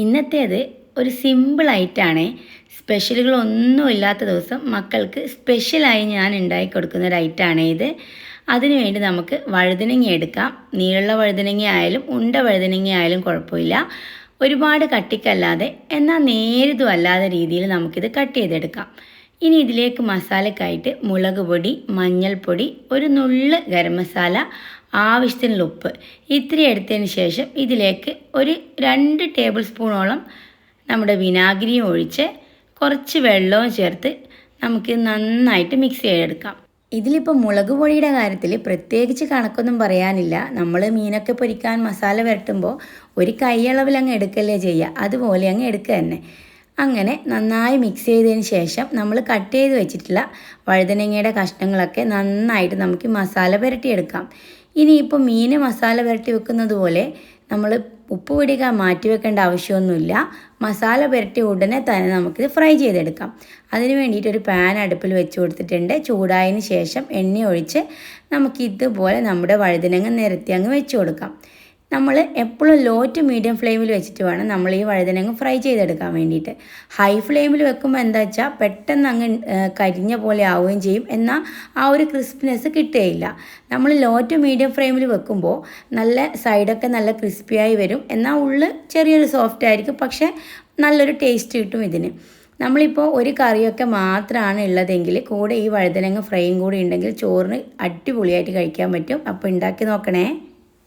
ഇന്നത്തേത് ഒരു സിമ്പിൾ ആയിട്ടാണ്. സ്പെഷ്യലുകളൊന്നും ഇല്ലാത്ത ദിവസം മക്കൾക്ക് സ്പെഷ്യലായി ഞാൻ ഉണ്ടാക്കി കൊടുക്കുന്ന ഒരു ഐറ്റമാണ് ഇത്. അതിനുവേണ്ടി നമുക്ക് വഴുതനങ്ങ എടുക്കാം. നീളുള്ള വഴുതനങ്ങ ആയാലും ഉണ്ട വഴുതനങ്ങ ആയാലും കുഴപ്പമില്ല. ഒരുപാട് കട്ടിക്കല്ലാതെ എന്നാൽ നേരിതും അല്ലാത്ത രീതിയിൽ നമുക്കിത് കട്ട് ചെയ്തെടുക്കാം. ഇനി ഇതിലേക്ക് മസാലക്കായിട്ട് മുളക് പൊടി, മഞ്ഞൾപ്പൊടി, ഒരു നുള്ള് ഗരം മസാല, ആവശ്യത്തിനുള്ള ഉപ്പ് ഇത്രയും എടുത്തതിന് ശേഷം ഇതിലേക്ക് ഒരു 2 ടേബിൾ സ്പൂണോളം നമ്മുടെ വിനാഗിരിയും ഒഴിച്ച് കുറച്ച് വെള്ളവും ചേർത്ത് നമുക്ക് നന്നായിട്ട് മിക്സ് ചെയ്തെടുക്കാം. ഇതിലിപ്പോൾ മുളക് പൊടിയുടെ കാര്യത്തിൽ പ്രത്യേകിച്ച് കണക്കൊന്നും പറയാനില്ല. നമ്മൾ മീനൊക്കെ പൊരിക്കാൻ മസാല പുരട്ടുമ്പോൾ ഒരു കൈയളവിൽ അങ്ങ് എടുക്കല്ലേ ചെയ്യുക, അതുപോലെ അങ്ങ് എടുക്കുക തന്നെ. അങ്ങനെ നന്നായി മിക്സ് ചെയ്തതിന് ശേഷം നമ്മൾ കട്ട് ചെയ്ത് വെച്ചിട്ടുള്ള വഴുതനങ്ങയുടെ കഷ്ണങ്ങളൊക്കെ നന്നായിട്ട് നമുക്ക് മസാല പുരട്ടിയെടുക്കാം. ഇനിയിപ്പോൾ മീൻ മസാല പുരട്ടി വെക്കുന്നത് പോലെ നമ്മൾ ഉപ്പ് പിടിക്കാൻ മാറ്റി വെക്കേണ്ട ആവശ്യമൊന്നുമില്ല. മസാല പുരട്ടി ഉടനെ തന്നെ നമുക്കിത് ഫ്രൈ ചെയ്തെടുക്കാം. അതിന് വേണ്ടിയിട്ടൊരു പാൻ അടുപ്പിൽ വെച്ച് കൊടുത്തിട്ടുണ്ട്. ചൂടായതിന് ശേഷം എണ്ണ ഒഴിച്ച് നമുക്കിതുപോലെ നമ്മുടെ വഴുതനങ്ങ നിരത്തി അങ്ങ് വെച്ച് കൊടുക്കാം. നമ്മൾ എപ്പോഴും ലോ ടു മീഡിയം ഫ്ലെയിമിൽ വെച്ചിട്ട് വേണം നമ്മൾ ഈ വഴുതനങ്ങ ഫ്രൈ ചെയ്തെടുക്കാൻ വേണ്ടിയിട്ട്. ഹൈ ഫ്ലെയിമിൽ വെക്കുമ്പോൾ എന്താ വെച്ചാൽ പെട്ടെന്ന് അങ്ങ് കരിഞ്ഞ പോലെ ആവുകയും ചെയ്യും, എന്നാൽ ആ ഒരു ക്രിസ്പിനെസ് കിട്ടുകയില്ല. നമ്മൾ ലോ ടു മീഡിയം ഫ്ലെയിമിൽ വെക്കുമ്പോൾ നല്ല സൈഡൊക്കെ നല്ല ക്രിസ്പിയായി വരും, എന്നാൽ ഉള്ളിൽ ചെറിയൊരു സോഫ്റ്റ് ആയിരിക്കും, പക്ഷേ നല്ലൊരു ടേസ്റ്റ് കിട്ടും ഇതിന്. നമ്മളിപ്പോൾ ഒരു കറിയൊക്കെ മാത്രമാണ് ഉള്ളതെങ്കിൽ കൂടെ ഈ വഴുതനങ്ങ ഫ്രൈയും കൂടി ഉണ്ടെങ്കിൽ ചോറിന് അടിപൊളിയായിട്ട് കഴിക്കാൻ പറ്റും. അപ്പോൾ ഉണ്ടാക്കി നോക്കണേ.